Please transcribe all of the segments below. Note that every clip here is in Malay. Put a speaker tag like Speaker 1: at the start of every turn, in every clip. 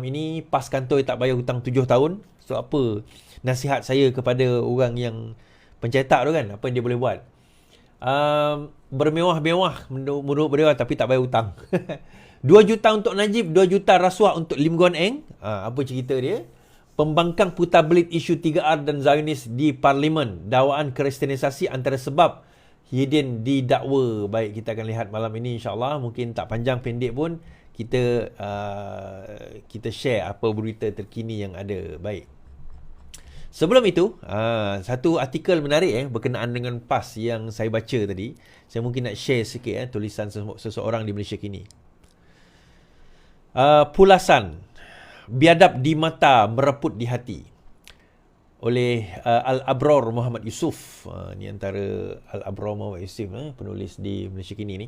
Speaker 1: ini PAS kantor tak bayar hutang 7 tahun. So apa nasihat saya kepada orang yang pencetak tu kan, apa yang dia boleh buat? Bermewah-mewah menurut beliau tapi tak bayar hutang. 2 juta untuk Najib, 2 juta rasuah untuk Lim Guan Eng. Apa cerita dia? Pembangkang putar belit isu 3R dan Zionis di Parlimen. Dakwaan kristianisasi antara sebab Yedin didakwa. Baik, kita akan lihat malam ini insyaAllah. Mungkin tak panjang pendek pun kita share apa berita terkini yang ada. Baik. Sebelum itu, satu artikel menarik berkenaan dengan PAS yang saya baca tadi. Saya mungkin nak share sikit tulisan seseorang di Malaysia kini. Pulasan, biadab di mata, mereput di hati, oleh Al-Abror Muhammad Yusof. Ni antara Al-Abror Muhammad Yusof, penulis di Malaysia kini ni.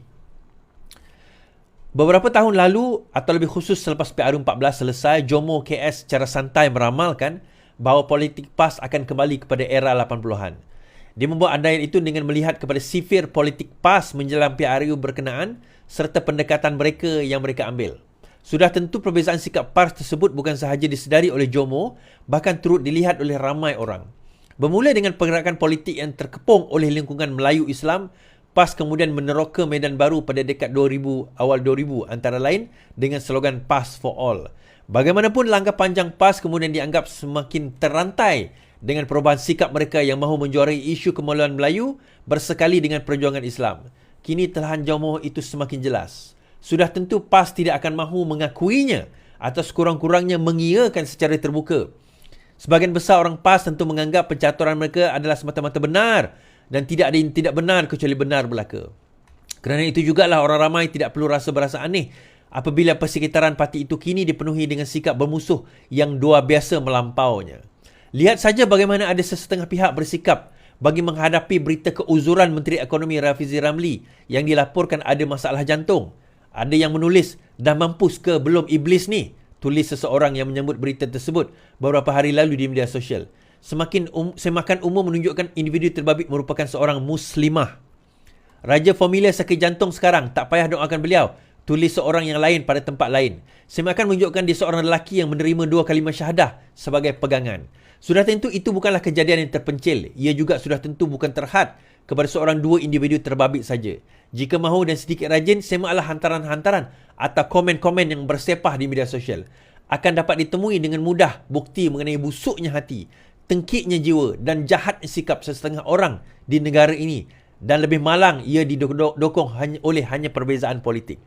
Speaker 1: Beberapa tahun lalu, atau lebih khusus selepas PRU14 selesai, Jomo KS secara santai meramalkan bahawa politik PAS akan kembali kepada era 80-an. Dia membuat andaian itu dengan melihat kepada sifir politik PAS menjelang PRU berkenaan serta pendekatan mereka yang mereka ambil. Sudah tentu perbezaan sikap PAS tersebut bukan sahaja disedari oleh Jomo, bahkan turut dilihat oleh ramai orang. Bermula dengan pergerakan politik yang terkepung oleh lingkungan Melayu Islam, PAS kemudian meneroka medan baru pada dekad 2000, awal 2000 antara lain dengan slogan PAS for All. Bagaimanapun langkah panjang PAS kemudian dianggap semakin terantai dengan perubahan sikap mereka yang mahu menjuarai isu kemaluan Melayu bersekali dengan perjuangan Islam. Kini telahan Jomo itu semakin jelas. Sudah tentu PAS tidak akan mahu mengakuinya atau sekurang-kurangnya mengiyakan secara terbuka. Sebahagian besar orang PAS tentu menganggap pencaturan mereka adalah semata-mata benar dan tidak ada yang tidak benar kecuali benar belaka. Kerana itu jugalah orang ramai tidak perlu berasa aneh apabila persekitaran parti itu kini dipenuhi dengan sikap bermusuh yang luar biasa melampaunya. Lihat saja bagaimana ada sesetengah pihak bersikap bagi menghadapi berita keuzuran Menteri Ekonomi Rafizi Ramli yang dilaporkan ada masalah jantung. Ada yang menulis, dah mampus ke belum iblis ni? Tulis seseorang yang menyambut berita tersebut beberapa hari lalu di media sosial. Semakan umum menunjukkan individu terbabit merupakan seorang muslimah. Raja Formula sakit jantung sekarang, tak payah doakan beliau. Tulis seorang yang lain pada tempat lain. Semakan menunjukkan dia seorang lelaki yang menerima 2 kalimah syahadah sebagai pegangan. Sudah tentu itu bukanlah kejadian yang terpencil. Ia juga sudah tentu bukan terhad kepada seorang 2 individu terbabit saja. Jika mahu dan sedikit rajin, semaklah hantaran-hantaran atau komen-komen yang bersepah di media sosial. Akan dapat ditemui dengan mudah bukti mengenai busuknya hati, tengkiknya jiwa dan jahatnya sikap sesetengah orang di negara ini. Dan lebih malang, ia didokong oleh hanya perbezaan politik.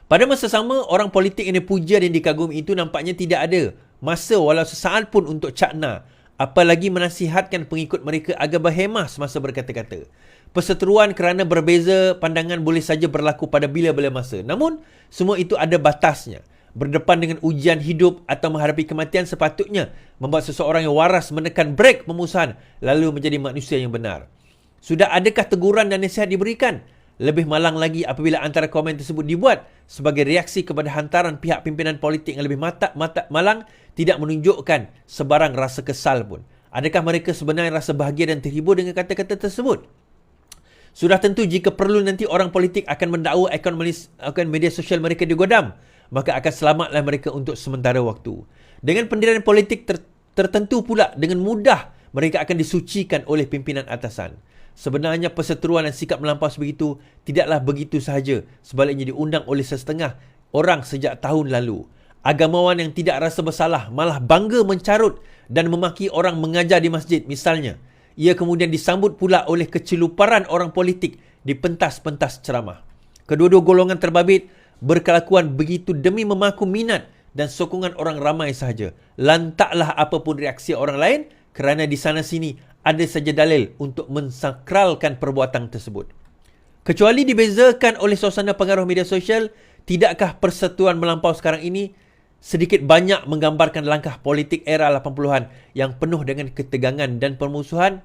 Speaker 1: Pada masa sama, orang politik yang dipuja dan dikagumi itu nampaknya tidak ada masa walau sesaat pun untuk cakna, apalagi menasihatkan pengikut mereka agar berhemah semasa berkata-kata. Perseteruan kerana berbeza pandangan boleh saja berlaku pada bila-bila masa. Namun, semua itu ada batasnya. Berdepan dengan ujian hidup atau menghadapi kematian sepatutnya membuat seseorang yang waras menekan brek pemusuhan lalu menjadi manusia yang benar. Sudah adakah teguran dan nasihat diberikan? Lebih malang lagi apabila antara komen tersebut dibuat sebagai reaksi kepada hantaran pihak pimpinan politik yang lebih malang tidak menunjukkan sebarang rasa kesal pun. Adakah mereka sebenarnya rasa bahagia dan terhibur dengan kata-kata tersebut? Sudah tentu jika perlu nanti orang politik akan mendakwa akaun media sosial mereka digodam, maka akan selamatlah mereka untuk sementara waktu. Dengan pendirian politik tertentu pula, dengan mudah mereka akan disucikan oleh pimpinan atasan. Sebenarnya perseteruan dan sikap melampau begitu tidaklah begitu sahaja, sebaliknya diundang oleh sesetengah orang sejak tahun lalu. Agamawan yang tidak rasa bersalah malah bangga mencarut dan memaki orang mengajar di masjid misalnya. Ia kemudian disambut pula oleh keceluparan orang politik di pentas-pentas ceramah. Kedua-dua golongan terbabit berkelakuan begitu demi memaku minat dan sokongan orang ramai sahaja. Lantaklah apapun reaksi orang lain kerana di sana-sini ada saja dalil untuk mensakralkan perbuatan tersebut. Kecuali dibezakan oleh suasana pengaruh media sosial, tidakkah persatuan melampau sekarang ini sedikit banyak menggambarkan langkah politik era 80-an yang penuh dengan ketegangan dan permusuhan?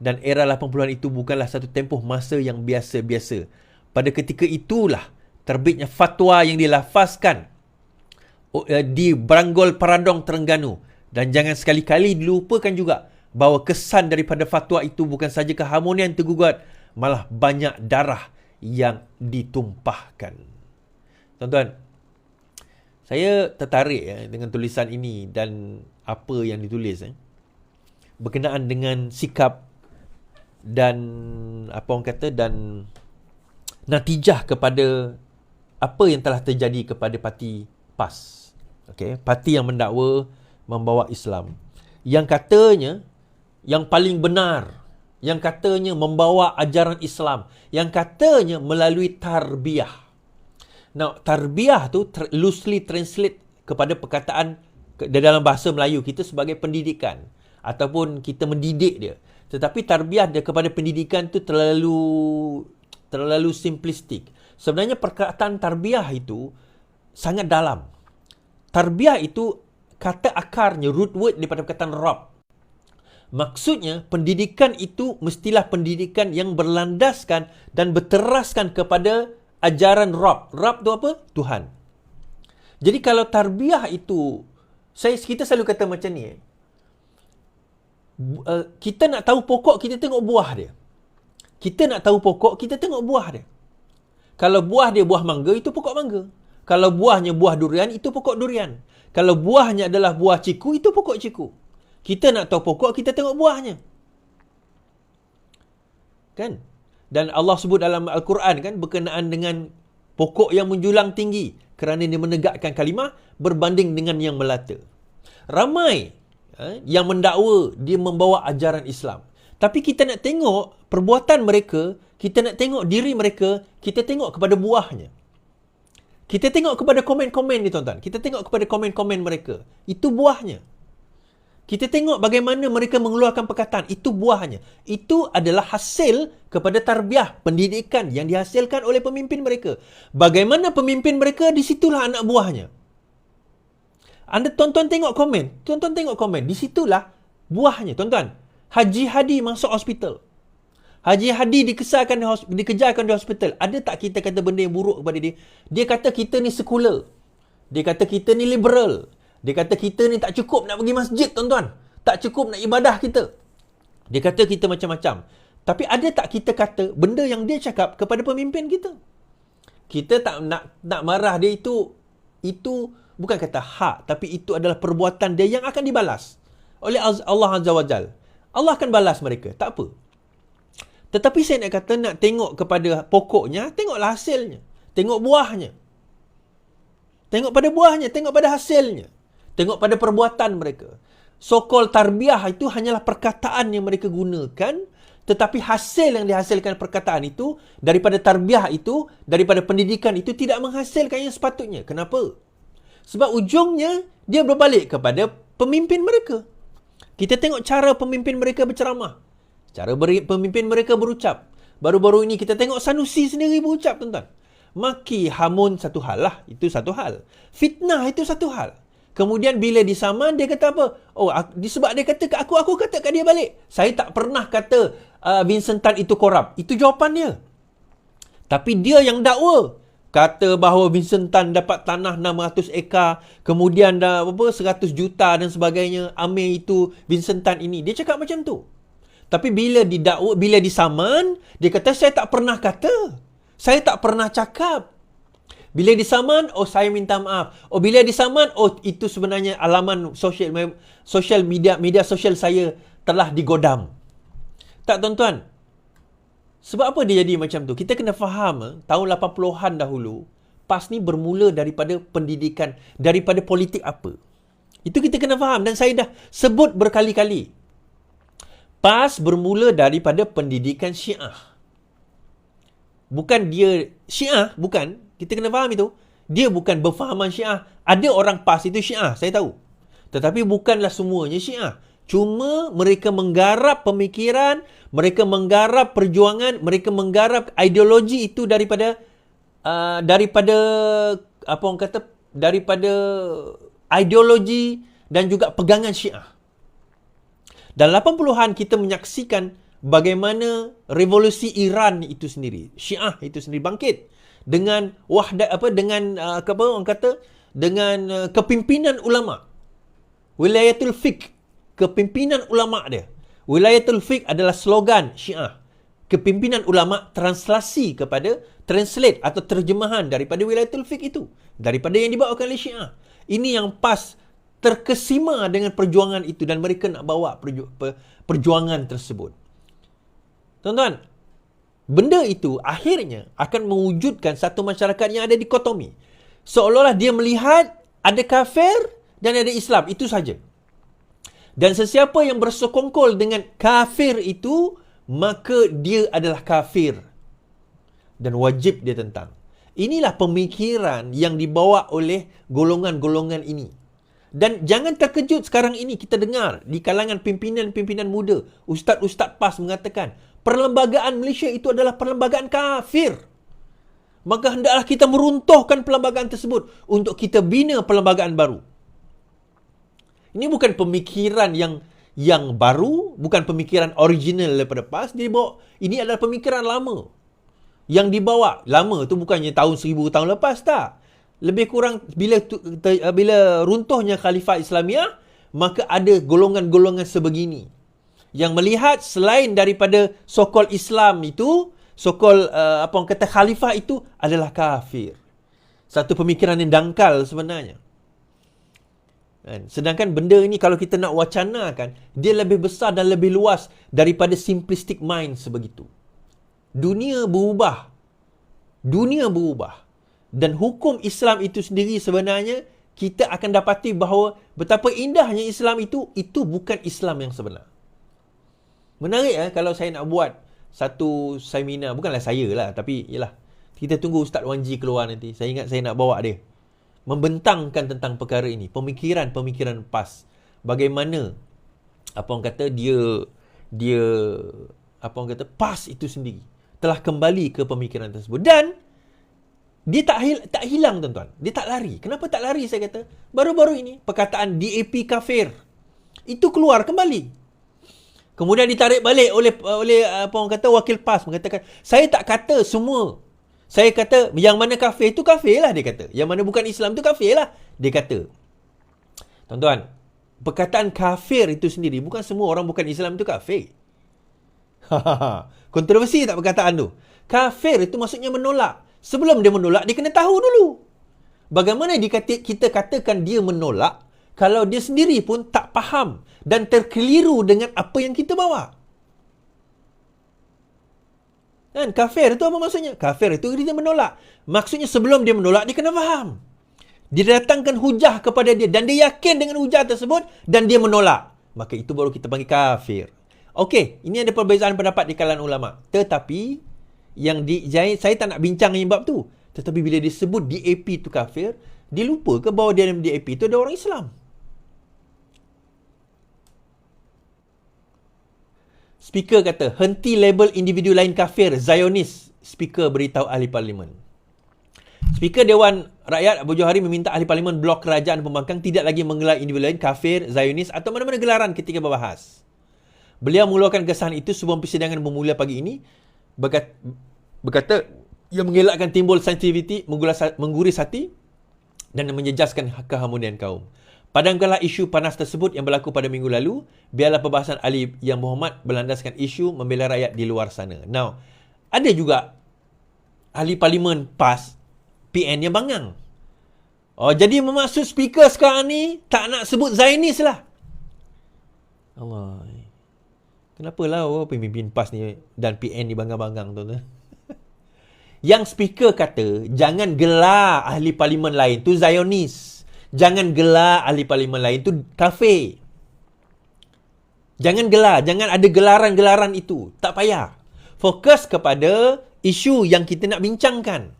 Speaker 1: Dan era 80-an itu bukanlah satu tempoh masa yang biasa-biasa. Pada ketika itulah terbitnya fatwa yang dilafazkan di Branggol Paradong Terengganu. Dan jangan sekali-kali dilupakan juga bahawa kesan daripada fatwa itu bukan saja keharmonian tergugat, malah banyak darah yang ditumpahkan. Tuan-tuan, Saya tertarik dengan tulisan ini dan apa yang ditulis berkenaan dengan sikap dan apa orang kata dan natijah kepada apa yang telah terjadi kepada parti PAS. Okey, parti yang mendakwa membawa Islam. Yang katanya yang paling benar, yang katanya membawa ajaran Islam, yang katanya melalui tarbiyah. Now, tarbiyah tu loosely translate kepada perkataan dalam bahasa Melayu kita sebagai pendidikan ataupun kita mendidik dia. Tetapi tarbiyah dia kepada pendidikan tu terlalu simplistik. Sebenarnya perkataan tarbiyah itu sangat dalam. Tarbiyah itu kata akarnya, root word daripada perkataan Rabb. Maksudnya, pendidikan itu mestilah pendidikan yang berlandaskan dan berteraskan kepada ajaran Rabb. Rabb tu apa? Tuhan. Jadi kalau tarbiyah itu, kita selalu kata macam ni. Kita nak tahu pokok, kita tengok buah dia. Kita nak tahu pokok, kita tengok buah dia. Kalau buah dia buah mangga, itu pokok mangga. Kalau buahnya buah durian, itu pokok durian. Kalau buahnya adalah buah ciku, itu pokok ciku. Kita nak tahu pokok, kita tengok buahnya. Kan? Dan Allah sebut dalam Al-Quran kan berkenaan dengan pokok yang menjulang tinggi kerana dia menegakkan kalimah berbanding dengan yang melata. Ramai yang mendakwa dia membawa ajaran Islam. Tapi kita nak tengok perbuatan mereka, kita nak tengok diri mereka, kita tengok kepada buahnya. Kita tengok kepada komen-komen ni tuan-tuan. Kita tengok kepada komen-komen mereka. Itu buahnya. Kita tengok bagaimana mereka mengeluarkan perkataan. Itu buahnya. Itu adalah hasil kepada tarbiyah, pendidikan yang dihasilkan oleh pemimpin mereka. Bagaimana pemimpin mereka, di situlah anak buahnya. Anda tuan-tuan tengok komen. Tuan-tuan tengok komen. Di situlah buahnya. Tuan-tuan, Haji Hadi masuk hospital. Haji Hadi dikejarkan di hospital. Ada tak kita kata benda yang buruk kepada dia? Dia kata kita ni sekular. Dia kata kita ni liberal. Dia kata kita ni tak cukup nak pergi masjid, tuan-tuan. Tak cukup nak ibadah kita. Dia kata kita macam-macam. Tapi ada tak kita kata benda yang dia cakap kepada pemimpin kita? Kita tak nak marah dia, itu bukan kata hak, tapi itu adalah perbuatan dia yang akan dibalas oleh Allah Azza wa Jal. Allah akan balas mereka, tak apa. Tetapi saya nak kata, nak tengok kepada pokoknya, tengoklah hasilnya. Tengok buahnya. Tengok pada buahnya, tengok pada hasilnya. Tengok pada perbuatan mereka. So-called tarbiyah itu hanyalah perkataan yang mereka gunakan, tetapi hasil yang dihasilkan perkataan itu, daripada tarbiyah itu, daripada pendidikan itu, tidak menghasilkan yang sepatutnya. Kenapa? Sebab ujungnya, dia berbalik kepada pemimpin mereka. Kita tengok cara pemimpin mereka berceramah. Cara pemimpin mereka berucap. Baru-baru ini kita tengok Sanusi sendiri berucap, tuan-tuan. Maki hamun satu hal lah. Itu satu hal. Fitnah itu satu hal. Kemudian bila disaman, dia kata apa? Oh, sebab dia kata ke aku kata kat dia balik. Saya tak pernah kata Vincent Tan itu korup. Itu jawapan dia. Tapi dia yang dakwa. Kata bahawa Vincent Tan dapat tanah 600 ekar. Kemudian dah 100 juta dan sebagainya. Amir itu Vincent Tan ini. Dia cakap macam tu. Tapi bila didakwa, bila disaman, dia kata saya tak pernah kata. Saya tak pernah cakap. Bila disaman, oh saya minta maaf. Oh bila disaman, oh itu sebenarnya alaman sosial media sosial saya telah digodam. Tak tuan-tuan? Sebab apa dia jadi macam tu? Kita kena faham, tahun 80-an dahulu, PAS ni bermula daripada pendidikan, daripada politik apa. Itu kita kena faham dan saya dah sebut berkali-kali. PAS bermula daripada pendidikan Syiah. Bukan dia Syiah, bukan. Kita kena faham itu. Dia bukan berfahaman Syiah. Ada orang PAS itu Syiah, saya tahu. Tetapi bukanlah semuanya Syiah. Cuma mereka menggarap pemikiran, mereka menggarap perjuangan, mereka menggarap ideologi itu daripada apa orang kata, daripada ideologi dan juga pegangan Syiah. Dalam 80-an kita menyaksikan bagaimana revolusi Iran itu sendiri, Syiah itu sendiri bangkit dengan dengan kepimpinan ulama. Wilayatul Fiqh, kepimpinan ulama dia. Wilayatul Fiqh adalah slogan Syiah. Kepimpinan ulama translate atau terjemahan daripada Wilayatul Fiqh itu, daripada yang dibawakan oleh Syiah. Ini yang PAS terkesima dengan perjuangan itu dan mereka nak bawa perjuangan tersebut. Tuan-tuan, benda itu akhirnya akan mewujudkan satu masyarakat yang ada dikotomi. Seolah-olah dia melihat ada kafir dan ada Islam, itu saja. Dan sesiapa yang bersekongkol dengan kafir itu, maka dia adalah kafir dan wajib dia tentang. Inilah pemikiran yang dibawa oleh golongan-golongan ini. Dan jangan terkejut sekarang ini kita dengar di kalangan pimpinan-pimpinan muda, ustaz-ustaz PAS mengatakan, perlembagaan Malaysia itu adalah perlembagaan kafir. Maka hendaklah kita meruntuhkan perlembagaan tersebut untuk kita bina perlembagaan baru. Ini bukan pemikiran yang baru, bukan pemikiran original daripada PAS. Ini adalah pemikiran lama. Yang dibawa, lama tu bukannya tahun 1000 tahun lepas, tak. Lebih kurang bila runtuhnya Khalifah Islamiah, maka ada golongan-golongan sebegini yang melihat selain daripada so-called Islam itu, so-called Khalifah itu adalah kafir. Satu pemikiran yang dangkal sebenarnya. Sedangkan benda ini kalau kita nak wacanakan, dia lebih besar dan lebih luas daripada simplistic mind sebegitu. Dunia berubah. Dan hukum Islam itu sendiri sebenarnya, kita akan dapati bahawa betapa indahnya Islam itu bukan Islam yang sebenar. Menarik kalau saya nak buat satu seminar, bukanlah saya lah, tapi yalah, kita tunggu Ustaz Wan Ji keluar nanti. Saya ingat saya nak bawa dia membentangkan tentang perkara ini, pemikiran-pemikiran PAS. Bagaimana PAS itu sendiri telah kembali ke pemikiran tersebut. Dan dia tak hilang, tuan-tuan. Dia tak lari. Kenapa tak lari, saya kata? Baru-baru ini, perkataan DAP kafir itu keluar kembali. Kemudian ditarik balik oleh wakil PAS mengatakan, saya tak kata semua. Saya kata yang mana kafir itu kafir lah, dia kata. Yang mana bukan Islam itu kafir lah, dia kata. Tuan-tuan, perkataan kafir itu sendiri, bukan semua orang bukan Islam itu kafir. Kontroversi tak perkataan tu? Kafir itu maksudnya menolak. Sebelum dia menolak, dia kena tahu dulu. Bagaimana kita katakan dia menolak kalau dia sendiri pun tak faham dan terkeliru dengan apa yang kita bawa? Kan, kafir itu apa maksudnya? Kafir itu dia menolak. Maksudnya sebelum dia menolak, dia kena faham. Dia datangkan hujah kepada dia dan dia yakin dengan hujah tersebut dan dia menolak. Maka itu baru kita panggil kafir. Okey, ini ada perbezaan pendapat di kalangan ulama. Tetapi saya tak nak bincang yang bab tu. Tetapi bila disebut DAP tu kafir, dia lupa ke bahawa dalam DAP tu ada orang Islam? Speaker kata, henti label individu lain kafir, Zionis. Speaker beritahu ahli parlimen. Speaker Dewan Rakyat Abu Johari meminta ahli parlimen blok kerajaan pembangkang tidak lagi menggelar individu lain kafir, Zionis atau mana-mana gelaran ketika berbahas. Beliau mengeluarkan kesahan itu sebelum persidangan bermula pagi ini. Berkata ia mengelakkan timbul sensitiviti, mengguris hati dan menjejaskan keharmonian kaum. Padamkanlah isu panas tersebut yang berlaku pada minggu lalu. Biarlah perbahasan ahli yang berhormat berlandaskan isu membela rakyat di luar sana. Now, ada juga ahli parlimen PAS, PN yang bangang. Jadi maksud speaker sekarang ni tak nak sebut Zionis lah. Allah. Kenapalah pemimpin PAS ni dan PN ni bangang-bangang tu? Yang speaker kata, jangan gelar ahli parlimen lain tu Zionis. Jangan gelar ahli parlimen lain tu kafir. Jangan gelar, jangan ada gelaran-gelaran itu. Tak payah. Fokus kepada isu yang kita nak bincangkan.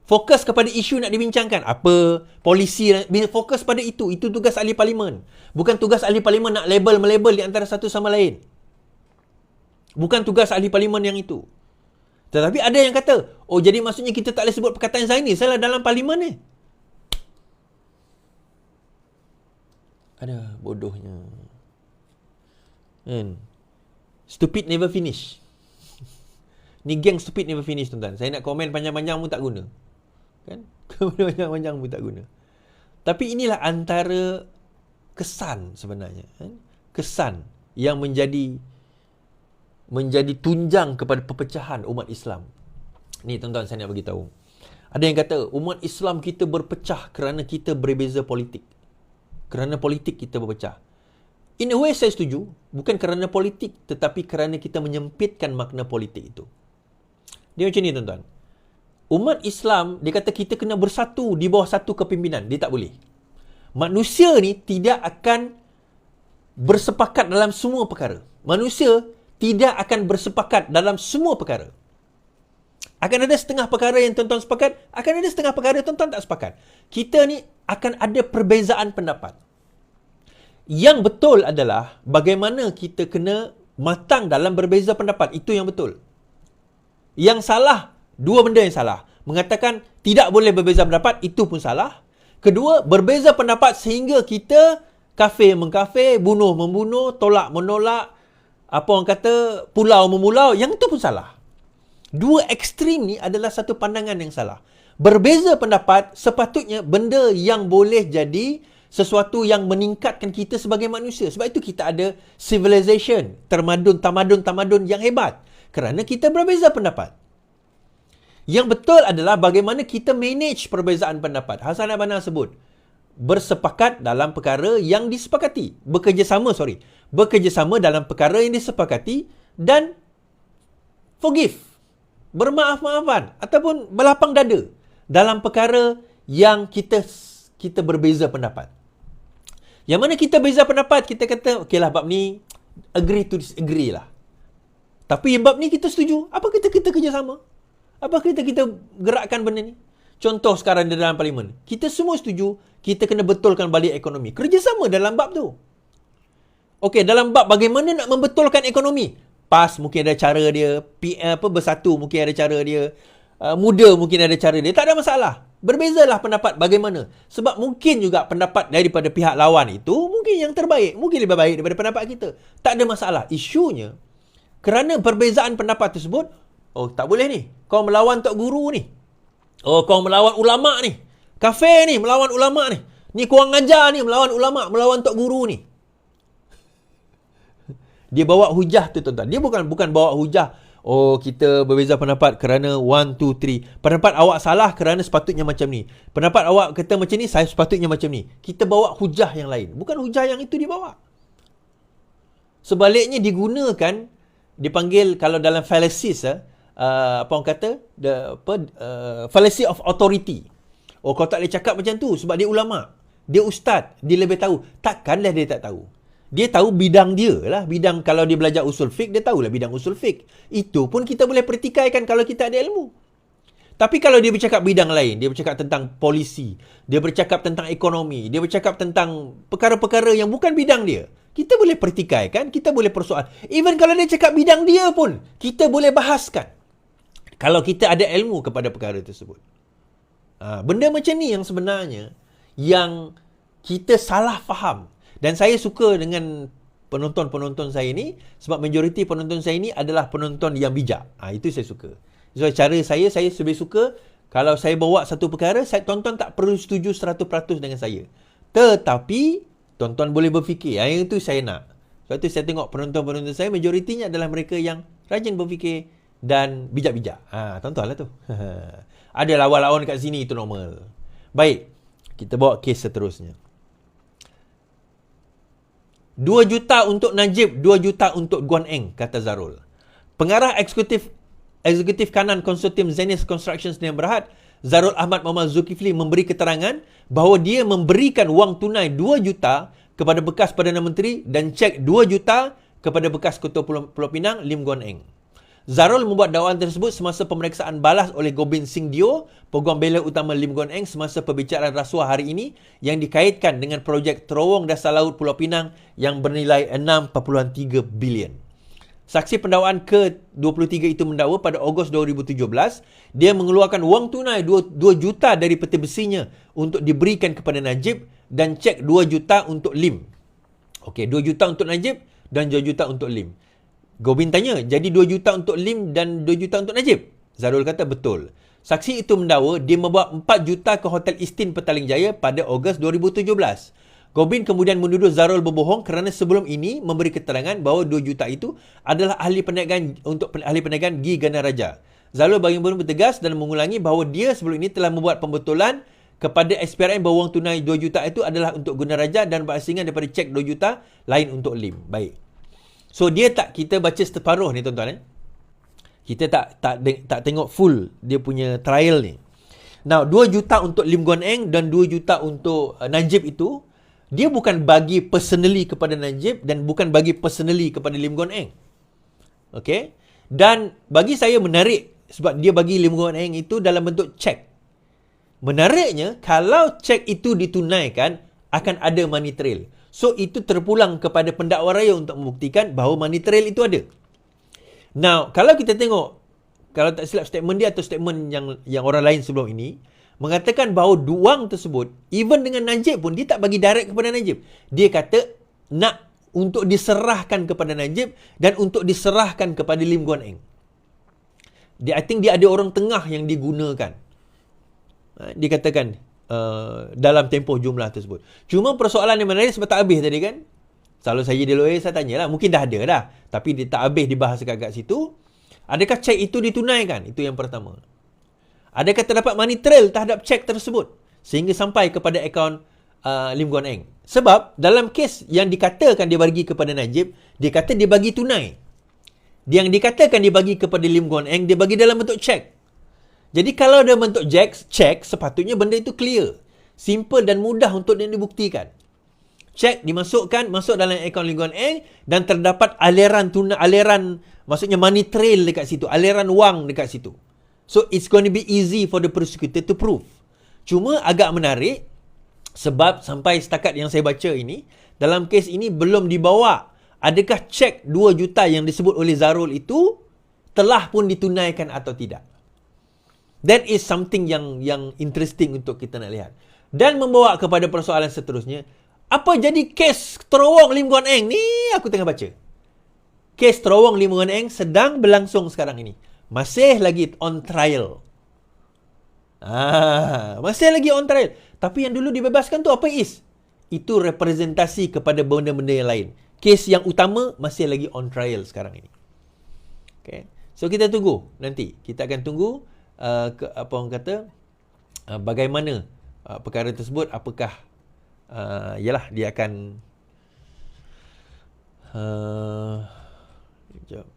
Speaker 1: Fokus kepada isu nak dibincangkan. Apa polisi, fokus pada itu. Itu tugas ahli parlimen. Bukan tugas ahli parlimen nak melabel di antara satu sama lain. Bukan tugas ahli parlimen yang itu. Tetapi ada yang kata, jadi maksudnya kita tak boleh sebut perkataan Zionis salah dalam parlimen ni. Ada bodohnya. Stupid never finish. Ni geng stupid never finish, tuan-tuan. Saya nak komen panjang-panjang pun tak guna. Kan? Panjang-panjang pun tak guna. Tapi inilah antara kesan sebenarnya. Kesan yang menjadi tunjang kepada perpecahan umat Islam. Ni tuan-tuan, saya nak beritahu. Ada yang kata umat Islam kita berpecah kerana kita berbeza politik. Kerana politik kita berpecah. In a way saya setuju, bukan kerana politik tetapi kerana kita menyempitkan makna politik itu. Dia macam ni tuan-tuan. Umat Islam, dia kata kita kena bersatu di bawah satu kepimpinan. Dia tak boleh. Manusia ni tidak akan bersepakat dalam semua perkara. Manusia tidak akan bersepakat dalam semua perkara. Akan ada setengah perkara yang tuan-tuan sepakat, akan ada setengah perkara tuan-tuan tak sepakat. Kita ni akan ada perbezaan pendapat. Yang betul adalah bagaimana kita kena matang dalam berbeza pendapat. Itu yang betul. Yang salah, dua benda yang salah. Mengatakan tidak boleh berbeza pendapat, itu pun salah. Kedua, berbeza pendapat sehingga kita kafir mengkafir, bunuh membunuh, tolak menolak, apa orang kata, pulau memulau, yang itu pun salah. Dua ekstrim ni adalah satu pandangan yang salah. Berbeza pendapat sepatutnya benda yang boleh jadi sesuatu yang meningkatkan kita sebagai manusia. Sebab itu kita ada civilization, tamadun yang hebat. Kerana kita berbeza pendapat. Yang betul adalah bagaimana kita manage perbezaan pendapat. Hasan Al-Banna sebut, bersepakat dalam perkara yang disepakati. Bekerjasama dalam perkara yang disepakati dan forgive. Bermaaf-maafan ataupun berlapang dada dalam perkara yang kita berbeza pendapat. Yang mana kita beza pendapat, kita kata, okeylah bab ni agree to disagree lah. Tapi bab ni kita setuju. Apa kita kerjasama? Apa kita gerakkan benda ni? Contoh sekarang di dalam parlimen. Kita semua setuju, kita kena betulkan balik ekonomi. Kerjasama dalam bab tu. Okey, dalam bab bagaimana nak membetulkan ekonomi. PAS mungkin ada cara dia, Bersatu mungkin ada cara dia, Muda mungkin ada cara dia. Tak ada masalah. Berbezalah pendapat bagaimana. Sebab mungkin juga pendapat daripada pihak lawan itu mungkin yang terbaik. Mungkin lebih baik daripada pendapat kita. Tak ada masalah. Isunya, kerana perbezaan pendapat tersebut, oh tak boleh ni. Kau melawan Tok Guru ni. Oh kau melawan ulama' ni. Kafir ni melawan ulama' ni. Ni kurang ajar ni melawan ulama', melawan Tok Guru ni. Dia bawa hujah tu tuan-tuan. Dia bukan bawa hujah, oh kita berbeza pendapat kerana 1, 2, 3. Pendapat awak salah kerana sepatutnya macam ni. Pendapat awak kata macam ni, saya sepatutnya macam ni. Kita bawa hujah yang lain. Bukan hujah yang itu dibawa. Sebaliknya digunakan, dipanggil kalau dalam fallacies, apa orang kata, fallacy of authority. Oh kau tak boleh cakap macam tu sebab dia ulama'. Dia ustaz. Dia lebih tahu. Takkanlah dia tak tahu. Dia tahu bidang dia lah. Bidang kalau dia belajar usul fiqh, dia tahulah bidang usul fiqh. Itu pun kita boleh pertikaikan kalau kita ada ilmu. Tapi kalau dia bercakap bidang lain, dia bercakap tentang polisi, dia bercakap tentang ekonomi, dia bercakap tentang perkara-perkara yang bukan bidang dia, kita boleh pertikaikan, kita boleh persoal. Even kalau dia cakap bidang dia pun, kita boleh bahaskan. Kalau kita ada ilmu kepada perkara tersebut. Benda macam ni yang sebenarnya, yang kita salah faham. Dan saya suka dengan penonton-penonton saya ni, sebab majoriti penonton saya ni adalah penonton yang bijak. Itu saya suka. So, cara saya lebih suka, kalau saya bawa satu perkara, tonton tak perlu setuju 100% dengan saya. Tetapi, tonton boleh berfikir. Yang itu saya nak. Sebab itu saya tengok penonton-penonton saya, majoritinya adalah mereka yang rajin berfikir dan bijak-bijak. Tontonlah tu. Ada lawan-lawan kat sini, itu normal. Baik, kita bawa kes seterusnya. 2 juta untuk Najib, 2 juta untuk Guan Eng, kata Zarul. Pengarah eksekutif kanan konsortium Zenith Construction Sdn Bhd, Zarul Ahmad Muhammad Zulkifli memberi keterangan bahawa dia memberikan wang tunai 2 juta kepada bekas Perdana Menteri dan cek 2 juta kepada bekas Ketua Pulau Pinang, Lim Guan Eng. Zarul membuat dakwaan tersebut semasa pemeriksaan balas oleh Gobind Singh Dio, Peguam Bela Utama Lim Guan Eng, semasa perbicaraan rasuah hari ini yang dikaitkan dengan projek terowong dasar laut Pulau Pinang yang bernilai 6.3 bilion. Saksi pendakwaan ke-23 itu mendakwa pada Ogos 2017, dia mengeluarkan wang tunai 2 juta dari peti besinya untuk diberikan kepada Najib dan cek 2 juta untuk Lim. Okey, 2 juta untuk Najib dan 2 juta untuk Lim. Gobind tanya, jadi 2 juta untuk Lim dan 2 juta untuk Najib? Zarul kata, betul. Saksi itu mendakwa dia membawa 4 juta ke Hotel Istin Petaling Jaya pada Ogos 2017. Gobind kemudian menuduh Zarul berbohong kerana sebelum ini memberi keterangan bahawa 2 juta itu adalah ahli perniagaan untuk ahli perniagaan Gi Ganaraja. Zalul bagaimanapun bertegas dan mengulangi bahawa dia sebelum ini telah membuat pembetulan kepada SPRN bahawa wang tunai 2 juta itu adalah untuk guna raja dan berasingan daripada cek 2 juta lain untuk Lim. Baik. So dia tak, kita baca separuh ni tuan-tuan. Kita tak tengok full dia punya trial ni. Now 2 juta untuk Lim Guan Eng dan 2 juta untuk Najib itu, dia bukan bagi personally kepada Najib dan bukan bagi personally kepada Lim Guan Eng. Okay. Dan bagi saya menarik sebab dia bagi Lim Guan Eng itu dalam bentuk cek. Menariknya, kalau cek itu ditunaikan, akan ada money trail. So, itu terpulang kepada pendakwa raya untuk membuktikan bahawa money trail itu ada. Now, kalau kita tengok, kalau tak silap statement dia atau statement yang orang lain sebelum ini, mengatakan bahawa wang tersebut, even dengan Najib pun, dia tak bagi direct kepada Najib. Dia kata, nak untuk diserahkan kepada Najib dan untuk diserahkan kepada Lim Guan Eng. I think dia ada orang tengah yang digunakan. Dia katakan dalam tempoh jumlah tersebut. Cuma persoalan yang menarik sebab tak habis tadi kan. Selalu saya jadi lawyer, saya tanyalah. Mungkin dah ada dah. Tapi dia tak habis dibahas kat situ. Adakah cek itu ditunaikan? Itu yang pertama. Adakah terdapat money trail terhadap cek tersebut? Sehingga sampai kepada akaun Lim Guan Eng. Sebab dalam kes yang dikatakan dia bagi kepada Najib, dia kata dia bagi tunai. Yang dikatakan dia bagi kepada Lim Guan Eng, dia bagi dalam bentuk cek. Jadi kalau dalam bentuk cek, sepatutnya benda itu clear. Simple dan mudah untuk dibuktikan. Cek dimasukkan, masuk dalam akaun Lim Guan Eng dan terdapat aliran maksudnya money trail dekat situ, aliran wang dekat situ. So it's going to be easy for the prosecutor to prove. Cuma agak menarik sebab sampai setakat yang saya baca ini, dalam kes ini belum dibawa adakah cek 2 juta yang disebut oleh Zarul itu telah pun ditunaikan atau tidak. That is something yang interesting untuk kita nak lihat. Dan membawa kepada persoalan seterusnya, apa jadi kes terowong Lim Guan Eng ni? Aku tengah baca. Kes terowong Lim Guan Eng sedang berlangsung sekarang ini. Masih lagi on trial. Masih lagi on trial. Tapi yang dulu dibebaskan tu apa is? Itu representasi kepada benda-benda yang lain. Kes yang utama masih lagi on trial sekarang ini. Okay. So kita tunggu nanti. Kita akan tunggu apa orang kata bagaimana perkara tersebut, apakah yalah dia akan sekejap.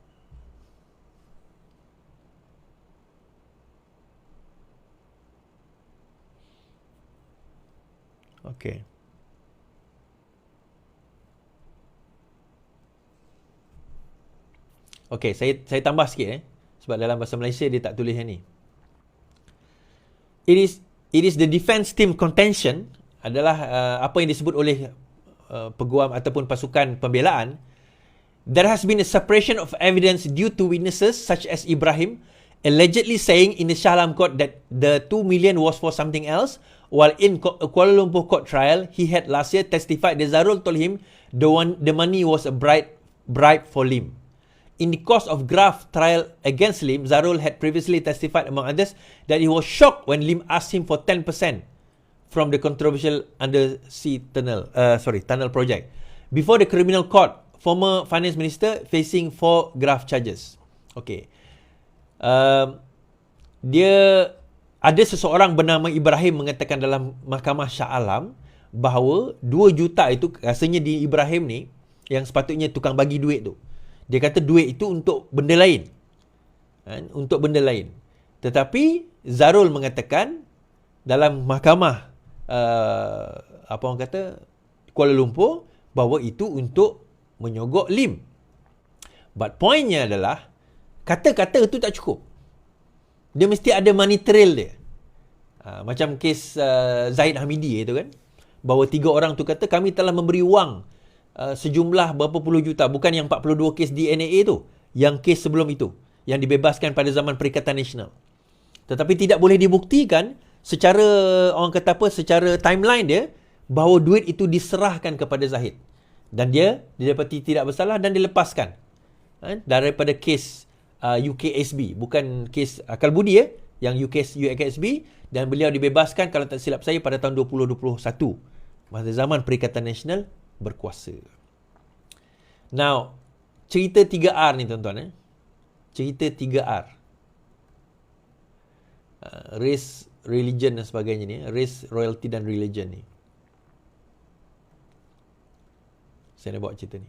Speaker 1: Okey. Okey, saya tambah sikit sebab dalam bahasa Malaysia dia tak tulis yang ni. It is the defense team contention adalah apa yang disebut oleh peguam ataupun pasukan pembelaan. There has been a separation of evidence due to witnesses such as Ibrahim allegedly saying in the Shah Alam court that the 2 million was for something else, while in Kuala Lumpur court trial he had last year testified that Zarul told him the money was a bribe for Lim. In the course of graft trial against Lim, Zarul had previously testified, among others, that he was shocked when Lim asked him for 10% from the controversial undersea tunnel project. Before the criminal court, former finance minister facing 4 graft charges. Okay. Dia ada seseorang bernama Ibrahim mengatakan dalam mahkamah Shah Alam bahawa 2 juta itu rasanya di Ibrahim ni yang sepatutnya tukang bagi duit tu. Dia kata duit itu untuk benda lain. Untuk benda lain. Tetapi Zarul mengatakan dalam mahkamah apa orang kata Kuala Lumpur bahawa itu untuk menyogok Lim. But pointnya adalah kata-kata itu tak cukup. Dia mesti ada money trail dia. Macam kes Zahid Hamidi itu kan. Bahawa 3 orang tu kata kami telah memberi wang sejumlah berapa puluh juta. Bukan yang 42 kes DNA tu. Yang kes sebelum itu. Yang dibebaskan pada zaman Perikatan Nasional. Tetapi tidak boleh dibuktikan secara orang kata apa, secara timeline dia bahawa duit itu diserahkan kepada Zahid. Dan dia didapati tidak bersalah dan dilepaskan. Daripada kes UKSB. Bukan kes akal budi yang UKSB. Dan beliau dibebaskan kalau tak silap saya pada tahun 2021. Masa zaman Perikatan Nasional berkuasa. Now, cerita 3R ni tuan-tuan. Cerita 3R. race, religion dan sebagainya ni. Race, royalty dan religion ni. Saya nak bawa cerita ni.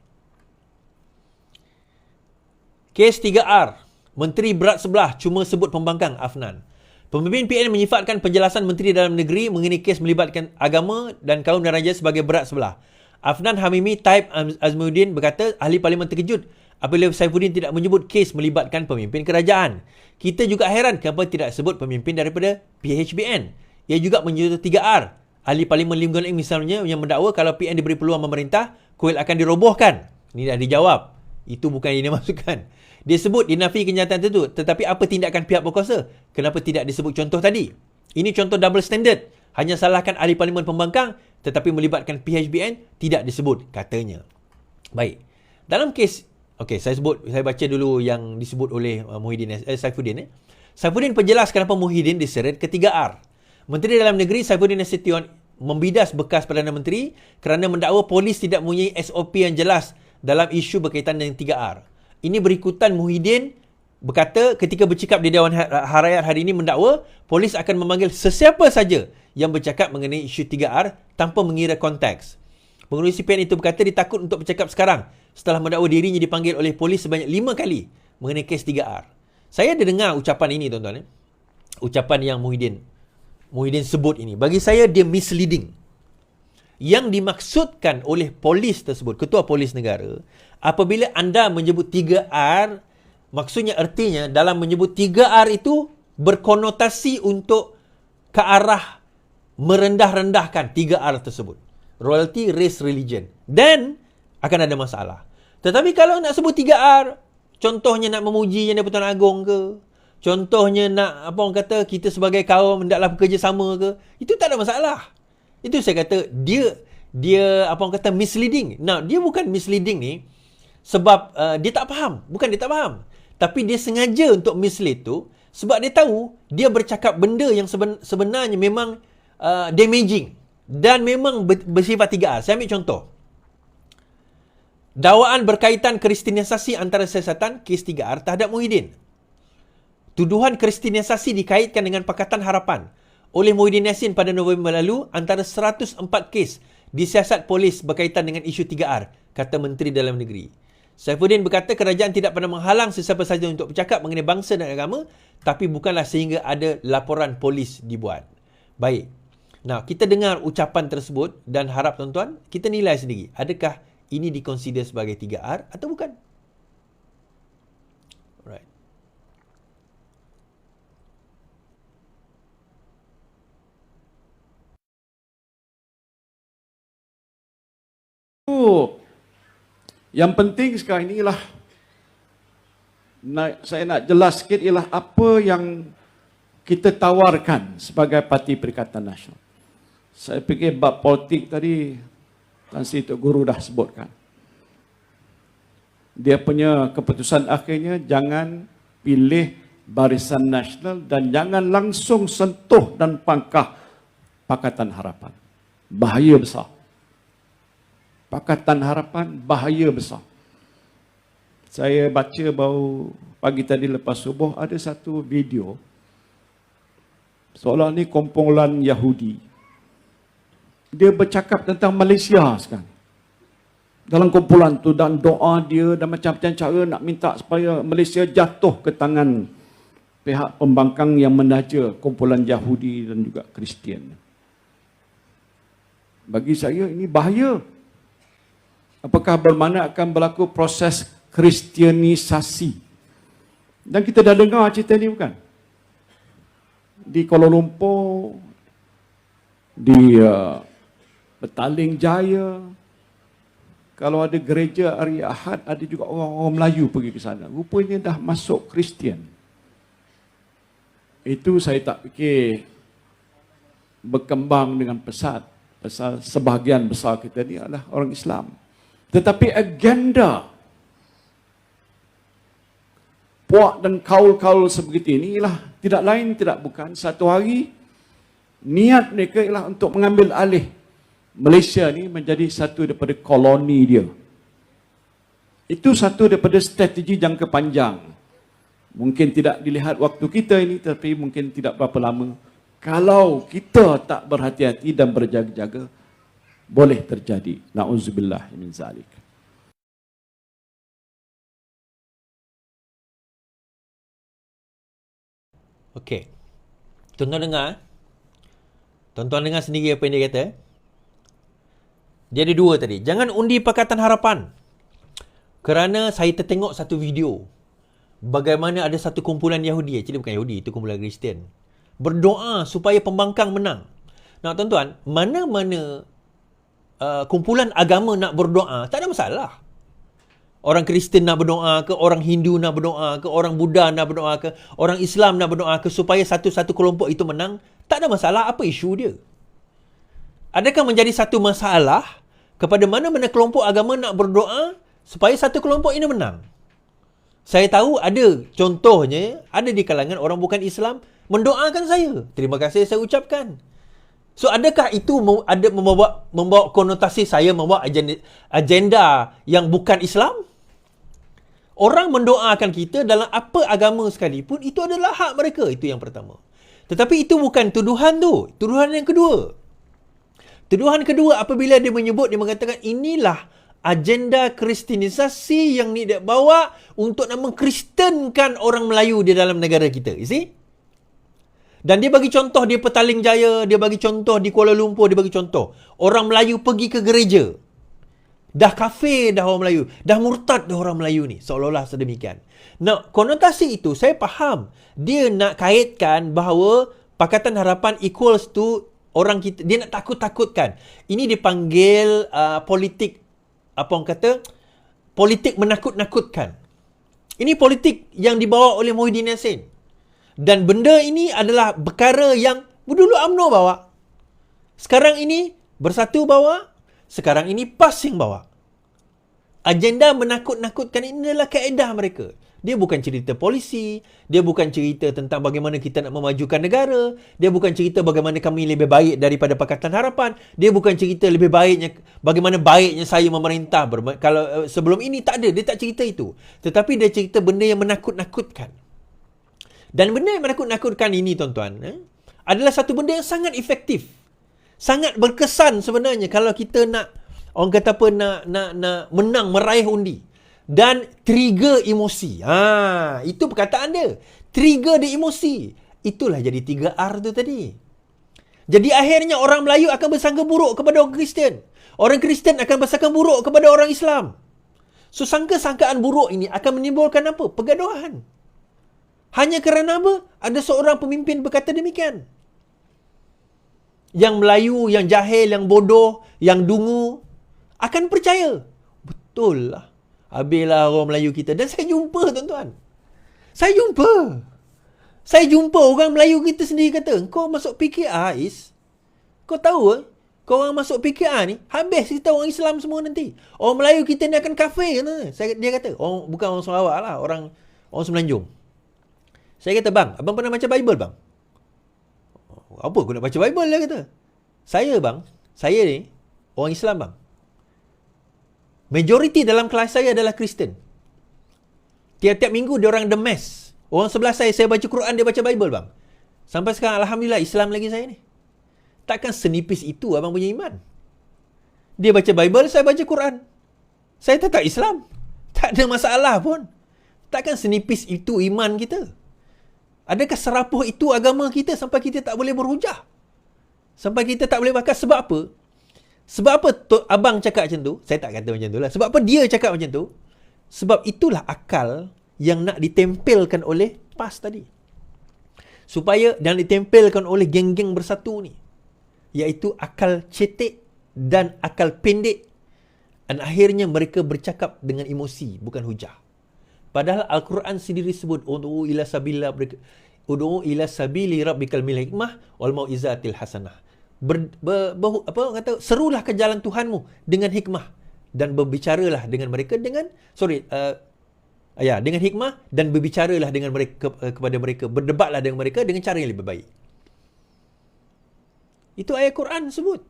Speaker 1: Kes 3R. Menteri berat sebelah cuma sebut pembangkang Afnan. Pemimpin PN menyifatkan penjelasan Menteri Dalam Negeri mengenai kes melibatkan agama dan kaum dan raja sebagai berat sebelah. Afnan Hamimi Taib Azmuddin berkata ahli parlimen terkejut apabila Saifuddin tidak menyebut kes melibatkan pemimpin kerajaan. Kita juga heran kenapa tidak sebut pemimpin daripada PHBN. Ia juga menyebut 3R. Ahli parlimen Lim Guan Eng misalnya yang mendakwa kalau PN diberi peluang memerintah, kuil akan dirobohkan. Ini dah dijawab. Itu bukan yang dimasukkan. Dia sebut dinafi kenyataan itu. Tetapi apa tindakan pihak berkuasa? Kenapa tidak disebut contoh tadi? Ini contoh double standard. Hanya salahkan ahli parlimen pembangkang tetapi melibatkan PHBN tidak disebut katanya. Baik. Dalam kes, okey, saya baca dulu yang disebut oleh Saifuddin. Saifuddin perjelas kenapa Muhyiddin diseret ke 3R. Menteri Dalam Negeri Saifuddin Nasution membidas bekas Perdana Menteri kerana mendakwa polis tidak mempunyai SOP yang jelas dalam isu berkaitan dengan 3R. Ini berikutan Muhyiddin berkata ketika bercakap di Dewan Harayat hari ini mendakwa polis akan memanggil sesiapa saja yang bercakap mengenai isu 3R tanpa mengira konteks. Pengurusi PN itu berkata dia takut untuk bercakap sekarang setelah mendakwa dirinya dipanggil oleh polis sebanyak 5 kali mengenai kes 3R. Saya ada dengar ucapan ini tuan-tuan. Ucapan yang Muhyiddin sebut ini. Bagi saya dia misleading. Yang dimaksudkan oleh polis tersebut, Ketua Polis Negara, apabila anda menyebut 3R, maksudnya artinya dalam menyebut 3R itu berkonotasi untuk ke arah merendah-rendahkan 3R tersebut. Royalty, race, religion. Dan akan ada masalah. Tetapi kalau nak sebut 3R, contohnya nak memuji Yang di-Pertuan Agong ke, contohnya nak apa orang kata kita sebagai kaum hendaklah bekerjasama ke, itu tak ada masalah. Itu saya kata dia apa orang kata misleading. Nah, dia bukan misleading ni sebab dia tak faham. Bukan dia tak faham. Tapi dia sengaja untuk mislead tu sebab dia tahu dia bercakap benda yang sebenarnya memang damaging dan memang bersifat 3R. Saya ambil contoh. Dakwaan berkaitan kristianisasi antara siasatan kes 3R terhadap Muhyiddin. Tuduhan kristianisasi dikaitkan dengan Pakatan Harapan oleh Muhyiddin Yassin pada November lalu antara 104 kes disiasat polis berkaitan dengan isu 3R, kata Menteri Dalam Negeri. Saifuddin berkata kerajaan tidak pernah menghalang sesiapa sahaja untuk bercakap mengenai bangsa dan agama, tapi bukanlah sehingga ada laporan polis dibuat. Baik. Nah, kita dengar ucapan tersebut dan harap tuan-tuan, kita nilai sendiri. Adakah ini dikonsider sebagai 3R atau bukan? Alright.
Speaker 2: Yang penting sekarang ini ialah saya nak jelas sikit ialah apa yang kita tawarkan sebagai Parti Perikatan Nasional. Saya fikir bab politik tadi Tan Sri Tok Guru dah sebutkan. Dia punya keputusan akhirnya jangan pilih Barisan Nasional dan jangan langsung sentuh dan pangkah Pakatan Harapan. Bahaya besar. Pakatan Harapan bahaya besar. Saya baca baru pagi tadi lepas subuh ada satu video seolah ni kumpulan Yahudi. Dia bercakap tentang Malaysia sekarang. Dalam kumpulan tu dan doa dia dan macam-macam cara nak minta supaya Malaysia jatuh ke tangan pihak pembangkang yang menaja kumpulan Yahudi dan juga Kristian. Bagi saya ini bahaya. Apakah bermakna akan berlaku proses kristianisasi? Dan kita dah dengar cerita ni bukan? Di Kuala Lumpur, di Petaling Jaya, kalau ada gereja hari Ahad, ada juga orang-orang Melayu pergi ke sana. Rupanya dah masuk Kristian. Itu saya tak fikir berkembang dengan pesat. Pasal sebahagian besar kita ni adalah orang Islam. Tetapi agenda puak dan kaul-kaul sebegitu ini ialah tidak lain tidak bukan satu hari niat mereka ialah untuk mengambil alih Malaysia ni menjadi satu daripada koloni dia. Itu satu daripada strategi jangka panjang Mungkin tidak dilihat waktu kita ini, tapi mungkin tidak berapa lama. Kalau kita tak berhati-hati dan berjaga-jaga, boleh terjadi. Na'udzubillah min zalik.
Speaker 1: Okey. Tuan-tuan dengar. Tuan-tuan dengar sendiri apa yang dia kata. Dia ada dua tadi. Jangan undi Pakatan Harapan. Kerana saya tertengok satu video. Bagaimana ada satu kumpulan Yahudi. Actually bukan Yahudi. Itu kumpulan Kristian. Berdoa supaya pembangkang menang. Nah tuan-tuan. Mana-mana kumpulan agama nak berdoa. Tak ada masalah. Orang Kristian nak berdoa ke, orang Hindu nak berdoa ke, orang Buddha nak berdoa ke, orang Islam nak berdoa ke supaya satu-satu kelompok itu menang, tak ada masalah. Apa isu dia? Adakah menjadi satu masalah kepada mana-mana kelompok agama nak berdoa supaya satu kelompok ini menang? Saya tahu ada contohnya, ada di kalangan orang bukan Islam mendoakan saya. Terima kasih saya ucapkan. So adakah itu ada membawa konotasi saya membawa agenda yang bukan Islam? Orang mendoakan kita dalam apa agama sekalipun, itu adalah hak mereka. Itu yang pertama. Tetapi itu bukan tuduhan tu. Tuduhan yang kedua. Tuduhan kedua apabila dia menyebut, dia mengatakan inilah agenda kristianisasi yang ni dia bawa untuk nak mengkristenkan orang Melayu di dalam negara kita. You see? Dan dia bagi contoh di Petaling Jaya, dia bagi contoh di Kuala Lumpur, dia bagi contoh. Orang Melayu pergi ke gereja. Dah kafir dah orang Melayu. Dah murtad dah orang Melayu ni. Seolah-olah sedemikian. Nah, konotasi itu saya faham. Dia nak kaitkan bahawa Pakatan Harapan equals to orang kita. Dia nak takut-takutkan. Ini dipanggil politik, apa orang kata? Politik menakut-nakutkan. Ini politik yang dibawa oleh Muhyiddin Yassin. Dan benda ini adalah perkara yang dulu UMNO bawa. Sekarang ini Bersatu bawa. Sekarang ini PAS yang bawa. Agenda menakut-nakutkan ini adalah kaedah mereka. Dia bukan cerita polisi. Dia bukan cerita tentang bagaimana kita nak memajukan negara. Dia bukan cerita bagaimana kami lebih baik daripada Pakatan Harapan. Dia bukan cerita lebih baiknya, bagaimana baiknya saya memerintah. Kalau sebelum ini tak ada. Dia tak cerita itu. Tetapi dia cerita benda yang menakut-nakutkan. Dan benda yang menakut-nakutkan ini tuan-tuan adalah satu benda yang sangat efektif. Sangat berkesan sebenarnya kalau kita nak, orang kata apa, nak menang, meraih undi. Dan trigger emosi. Itu perkataan dia. Trigger dia emosi. Itulah jadi 3R tu tadi. Jadi akhirnya orang Melayu akan bersangka buruk kepada orang Kristian. Orang Kristian akan bersangka buruk kepada orang Islam. So sangka-sangkaan buruk ini akan menimbulkan apa? Pergaduhan. Hanya kerana apa? Ada seorang pemimpin berkata demikian. Yang Melayu, yang jahil, yang bodoh, yang dungu akan percaya. Betul lah. Habislah orang Melayu kita. Dan saya jumpa tuan-tuan. Saya jumpa orang Melayu kita sendiri kata, kau masuk PKR Is, kau tahu kau orang masuk PKR ni, habis kita orang Islam semua nanti. Orang Melayu kita ni akan kafir. Dia kata, bukan orang Sarawak lah, orang Semenanjung. Saya kata, bang, abang pernah baca Bible bang? Apa aku nak baca Bible dia kata. Saya ni orang Islam bang. Majoriti dalam kelas saya adalah Kristen. Tiap-tiap minggu dia orang demes. Orang sebelah saya baca Quran, dia baca Bible bang. Sampai sekarang Alhamdulillah Islam lagi saya ni. Takkan senipis itu abang punya iman. Dia baca Bible, saya baca Quran. Saya tetap Islam. Tak ada masalah pun. Takkan senipis itu iman kita. Adakah serapuh itu agama kita sampai kita tak boleh berhujah? Sampai kita tak boleh bakar. Sebab apa? Sebab apa abang cakap macam tu? Saya tak kata macam tu lah. Sebab apa dia cakap macam tu? Sebab itulah akal yang nak ditempelkan oleh PAS tadi. Supaya, dan ditempelkan oleh geng-geng Bersatu ni. Iaitu akal cetek dan akal pendek. Dan akhirnya mereka bercakap dengan emosi, bukan hujah. Padahal Al-Quran sendiri sebut ud'u ila sabili rabbikal bil hikmah wal mau'izatil hasanah. Serulah ke jalan Tuhanmu dengan hikmah dan berbicaralah dengan mereka dengan dengan hikmah dan berbicaralah dengan mereka kepada mereka, berdebatlah dengan mereka dengan cara yang lebih baik. Itu ayat Quran sebut.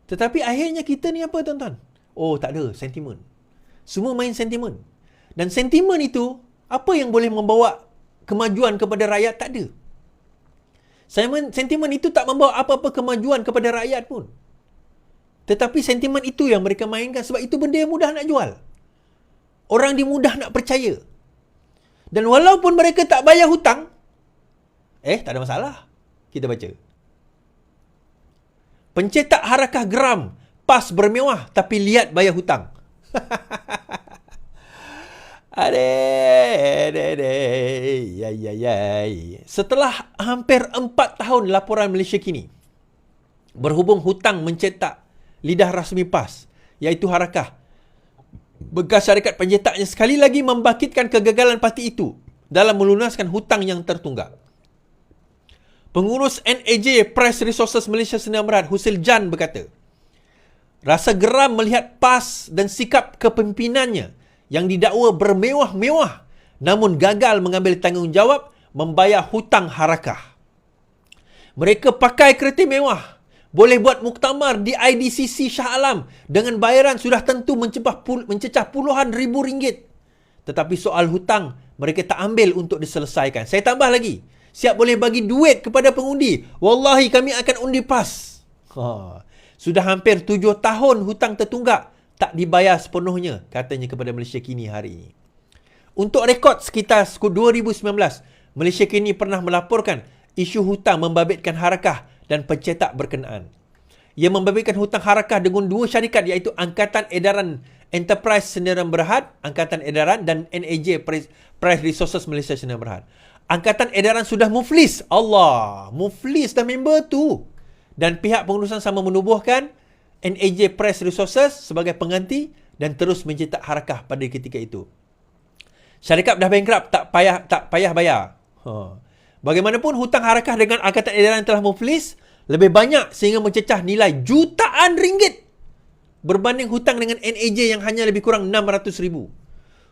Speaker 1: Tetapi akhirnya kita ni apa tuan-tuan? Tak ada sentimen. Semua main sentimen. Dan sentimen itu, apa yang boleh membawa kemajuan kepada rakyat, tak ada. Sentimen itu tak membawa apa-apa kemajuan kepada rakyat pun. Tetapi sentimen itu yang mereka mainkan sebab itu benda yang mudah nak jual. Orang mudah nak percaya. Dan walaupun mereka tak bayar hutang, tak ada masalah. Kita baca. Pencetak harakah geram, PAS bermewah tapi lihat bayar hutang. Setelah hampir 4 tahun laporan Malaysia Kini, berhubung hutang mencetak lidah rasmi PAS, iaitu harakah, bekas syarikat pencetaknya sekali lagi membangkitkan kegagalan parti itu dalam melunaskan hutang yang tertunggak. Pengurus NAJ Press Resources Malaysia Sdn Bhd, Husil Jan berkata, rasa geram melihat PAS dan sikap kepemimpinannya yang didakwa bermewah-mewah namun gagal mengambil tanggungjawab membayar hutang harakah. Mereka pakai kereta mewah, boleh buat muktamar di IDCC Shah Alam dengan bayaran sudah tentu mencecah puluhan ribu ringgit. Tetapi soal hutang mereka tak ambil untuk diselesaikan. Saya tambah lagi, siap boleh bagi duit kepada pengundi. Wallahi kami akan undi PAS. Sudah hampir 7 tahun hutang tertunggak tak dibayar sepenuhnya, katanya kepada Malaysia Kini hari ini. Untuk rekod sekitar 2019, Malaysia Kini pernah melaporkan isu hutang membabitkan harakah dan pencetak berkenaan. Ia membabitkan hutang harakah dengan 2 syarikat iaitu Angkatan Edaran Enterprise Sdn Bhd, Angkatan Edaran dan NAJ Press Resources Malaysia Sdn Bhd. Angkatan Edaran sudah muflis. Allah, muflis dah member tu. Dan pihak pengurusan sama menubuhkan NAJ Press Resources sebagai pengganti dan terus mencetak harakah pada ketika itu. Syarikat dah bankrupt, tak payah bayar. Bagaimanapun hutang harakah dengan Angkatan Edaran telah muflis lebih banyak sehingga mencecah nilai jutaan ringgit berbanding hutang dengan NAJ yang hanya lebih kurang 600,000.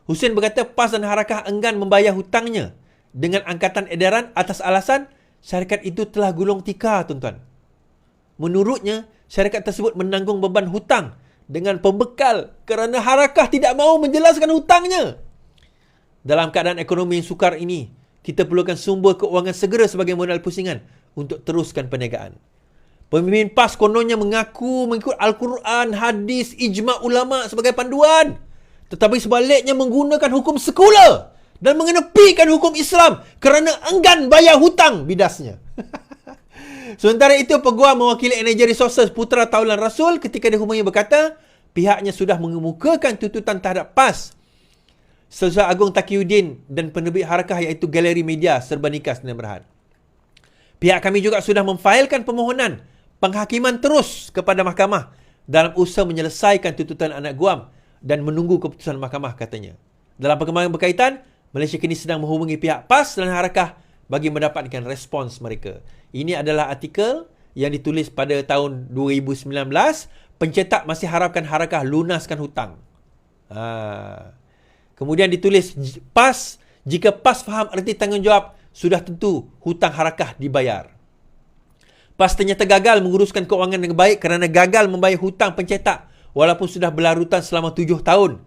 Speaker 1: Husin berkata PAS dan harakah enggan membayar hutangnya dengan Angkatan Edaran atas alasan syarikat itu telah gulung tikar, tuan-tuan. Menurutnya, syarikat tersebut menanggung beban hutang dengan pembekal kerana harakah tidak mahu menjelaskan hutangnya. Dalam keadaan ekonomi yang sukar ini, kita perlukan sumber keuangan segera sebagai modal pusingan untuk teruskan perniagaan. Pemimpin PAS kononnya mengaku mengikut Al-Quran, hadis, ijma' ulama' sebagai panduan. Tetapi sebaliknya menggunakan hukum sekular dan mengenepikan hukum Islam kerana enggan bayar hutang, bidasnya. Sementara itu, peguam mewakili NAJ Resources Putra Taulan Rasul ketika dihubungi berkata, pihaknya sudah mengemukakan tuntutan terhadap PAS, Sejak Agung Taqiyuddin dan penerbit harakah iaitu Galeri Media Serba Nikah Sdn Bhd. Pihak kami juga sudah memfailkan permohonan penghakiman terus kepada mahkamah dalam usaha menyelesaikan tuntutan anak guam dan menunggu keputusan mahkamah, katanya. Dalam perkembangan berkaitan, Malaysia kini sedang menghubungi pihak PAS dan harakah bagi mendapatkan respons mereka. Ini adalah artikel yang ditulis pada tahun 2019. Pencetak masih harapkan harakah lunaskan hutang. Kemudian ditulis PAS, jika PAS faham erti tanggungjawab, sudah tentu hutang harakah dibayar. PAS ternyata gagal menguruskan keuangan dengan baik kerana gagal membayar hutang pencetak walaupun sudah berlarutan selama 7 tahun,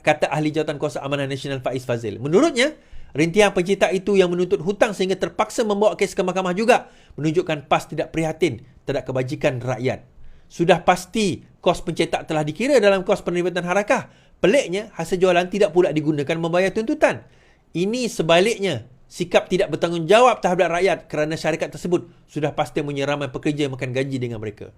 Speaker 1: kata ahli Jawatankuasa Amanah Nasional Faiz Fazil. Menurutnya, rintihan pencetak itu yang menuntut hutang sehingga terpaksa membawa kes ke mahkamah juga menunjukkan PAS tidak prihatin terhadap kebajikan rakyat. Sudah pasti kos pencetak telah dikira dalam kos penerbitan harakah. Peliknya, hasil jualan tidak pula digunakan membayar tuntutan. Ini sebaliknya, sikap tidak bertanggungjawab terhadap rakyat kerana syarikat tersebut sudah pasti menyeramai pekerja yang makan gaji dengan mereka.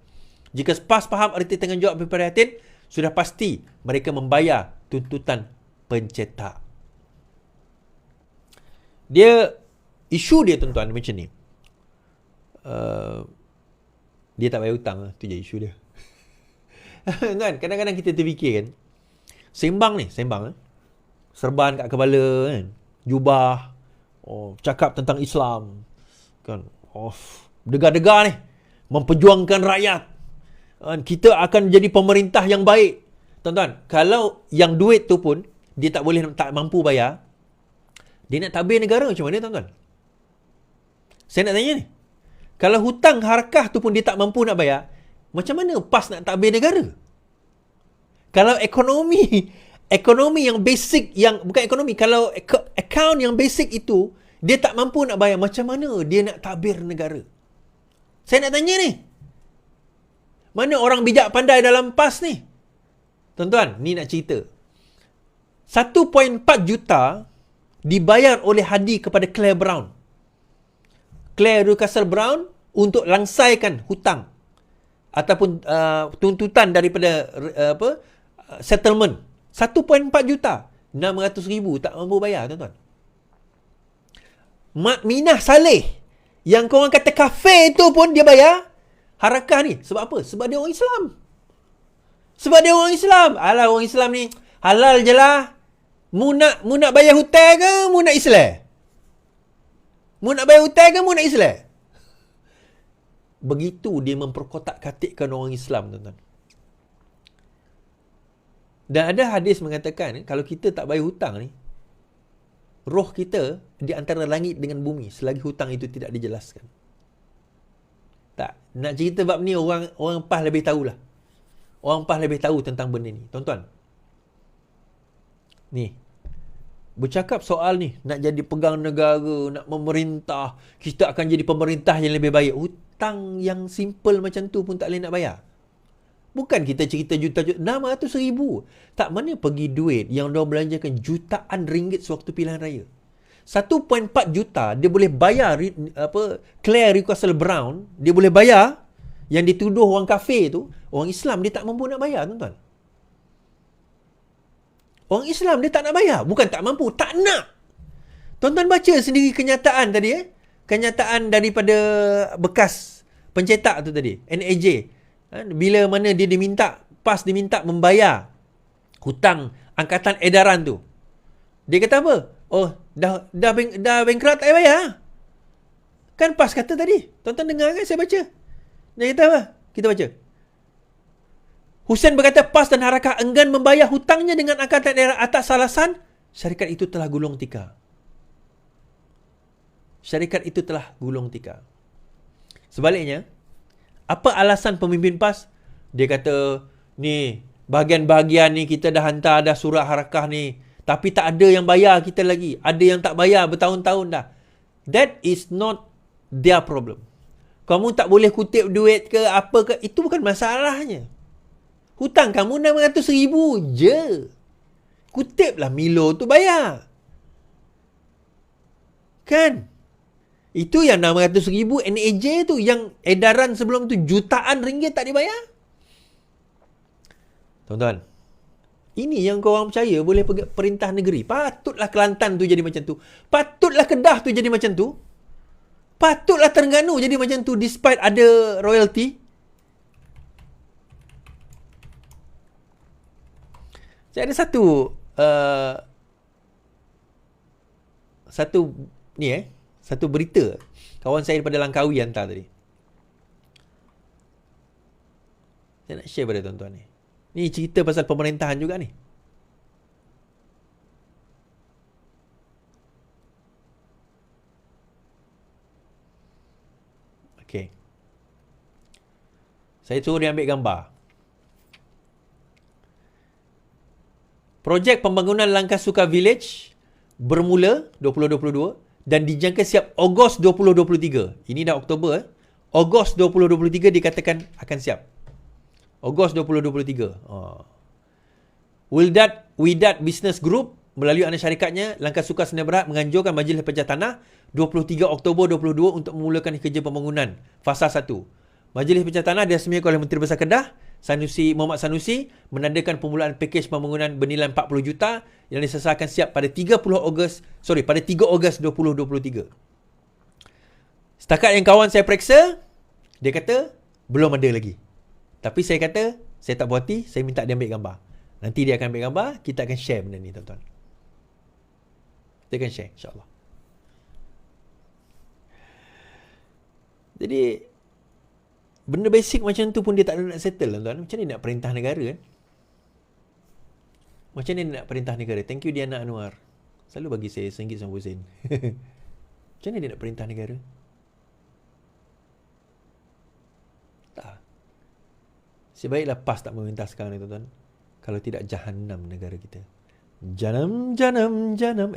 Speaker 1: Jika PAS faham erti tanggungjawab berprihatin, sudah pasti mereka membayar tuntutan pencetak. Isu dia tuan-tuan macam ni. Dia tak bayar hutang, tu je isu dia. Kan, kadang-kadang kita terfikir kan, sembang. Serban kat kepala kan, jubah, cakap tentang Islam kan, degar-degar ni memperjuangkan rakyat. Kita akan jadi pemerintah yang baik. Tuan-tuan, kalau yang duit tu pun dia tak mampu bayar, dia nak tabir negara macam mana, tuan-tuan? Saya nak tanya ni. Kalau hutang harakah tu pun dia tak mampu nak bayar, macam mana PAS nak tabir negara? Kalau ekonomi yang basic, yang bukan ekonomi, kalau account yang basic itu Dia tak mampu nak bayar. Macam mana dia nak tabir negara? Saya nak tanya ni. Mana orang bijak pandai dalam PAS ni? Tuan-tuan, ni nak cerita. 1.4 juta dibayar oleh Hadi kepada Claire Brown. Claire Russell Brown untuk langsaikan hutang ataupun tuntutan daripada settlement. 1.4 juta. 600,000 tak mampu bayar, tuan-tuan. Mak Minah Saleh yang korang kata kafe tu pun dia bayar. Harakah ni. Sebab apa? Sebab dia orang Islam. Sebab dia orang Islam. Alah, orang Islam ni halal je lah. Mu nak bayar hutang ke? Mu nak Islam? Mu nak bayar hutang ke? Mu nak Islam? Begitu dia memperkotak-katikkan orang Islam, tuan-tuan. Dan ada hadis mengatakan, kalau kita tak bayar hutang ni, roh kita di antara langit dengan bumi selagi hutang itu tidak dijelaskan. Tak. Nak cerita bab ni, orang PAS lebih tahulah. Orang PAS lebih tahu tentang benda ni. Tuan-tuan. Ni. Bercakap soal ni, nak jadi pegang negara, nak memerintah, kita akan jadi pemerintah yang lebih baik. Hutang yang simple macam tu pun tak boleh nak bayar. Bukan kita cerita juta-juta, 600,000. Tak, mana pergi duit yang diorang belanjakan jutaan ringgit sewaktu pilihan raya. 1.4 juta, dia boleh bayar Claire Russell Brown, dia boleh bayar yang dituduh orang kafir tu, orang Islam dia tak mampu nak bayar, tuan-tuan. Orang Islam dia tak nak bayar. Bukan tak mampu, tak nak. Tuan-tuan baca sendiri kenyataan tadi. Kenyataan daripada bekas pencetak tu tadi. NAJ. Bila mana dia diminta, PAS diminta membayar hutang angkatan edaran tu. Dia kata apa? Oh, dah bankrupt tak payah bayar. Kan PAS kata tadi. Tuan-tuan dengar kan saya baca. Dia kata apa? Kita baca. Hussein berkata PAS dan Harakah enggan membayar hutangnya dengan angkatan daerah atas alasan syarikat itu telah gulung tikar. Syarikat itu telah gulung tikar. Sebaliknya, apa alasan pemimpin PAS? Dia kata, ni, bahagian-bahagian ni kita dah hantar dah surat Harakah ni. Tapi tak ada yang bayar kita lagi. Ada yang tak bayar bertahun-tahun dah. That is not their problem. Kamu tak boleh kutip duit ke apa ke, itu bukan masalahnya. Hutang kamu 600,000 je. Kutiplah Milo tu bayar. Kan? Itu yang 600,000 NAJ tu, yang edaran sebelum tu jutaan ringgit tak dibayar. Tuan-tuan, ini yang korang percaya boleh perintah negeri. Patutlah Kelantan tu jadi macam tu. Patutlah Kedah tu jadi macam tu. Patutlah Terengganu jadi macam tu despite ada royalty. Saya ada satu berita kawan saya daripada Langkawi hantar tadi. Saya nak share pada tuan-tuan ni. Ni cerita pasal pemerintahan juga ni. Okey. Saya suruh dia ambil gambar. Projek pembangunan Langkasuka Village bermula 2022 dan dijangka siap Ogos 2023. Ini dah Oktober. Ogos 2023 dikatakan akan siap. Ogos 2023. Widat Business Group melalui anak syarikatnya Langkasuka Sdn Bhd menganjurkan Majlis Pecah Tanah 23 Oktober 2022 untuk memulakan kerja pembangunan fasa 1. Majlis Pecah Tanah dirasmikan oleh Menteri Besar Kedah Muhammad Sanusi menandakan permulaan pakej pembangunan bernilai 40 juta yang disasarkan siap pada 3 Ogos 2023. Setakat yang kawan saya periksa, dia kata belum ada lagi. Tapi saya kata, saya tak puas hati, saya minta dia ambil gambar. Nanti dia akan ambil gambar, kita akan share benda ni, tuan-tuan. Kita akan share, insyaAllah. Jadi, benda basic macam tu pun dia tak nak settle, tuan-tuan. Macam ni nak perintah negara kan? Macam ni nak perintah negara? Thank you Diana Anwar. Selalu bagi saya RM1.90 sen. Macam ni dia nak perintah negara? Tak. Sebaiklah PAS tak memerintah sekarang ni, tuan-tuan. Kalau tidak, jahanam negara kita. Janam.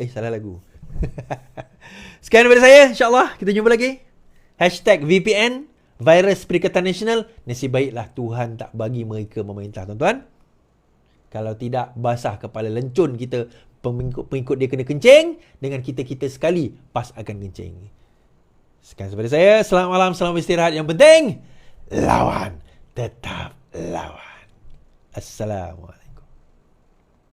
Speaker 1: Salah lagu. Sekian daripada saya. InsyaAllah kita jumpa lagi. #VPN Virus Perikatan Nasional. Nasib baiklah Tuhan tak bagi mereka memerintah, tuan-tuan. Kalau tidak, basah kepala lencun kita. Pengikut dia kena kencing. Dengan kita-kita sekali, PAS akan kencing. Sekian daripada saya. Selamat malam, selamat istirahat. Yang penting, lawan. Tetap lawan. Assalamualaikum.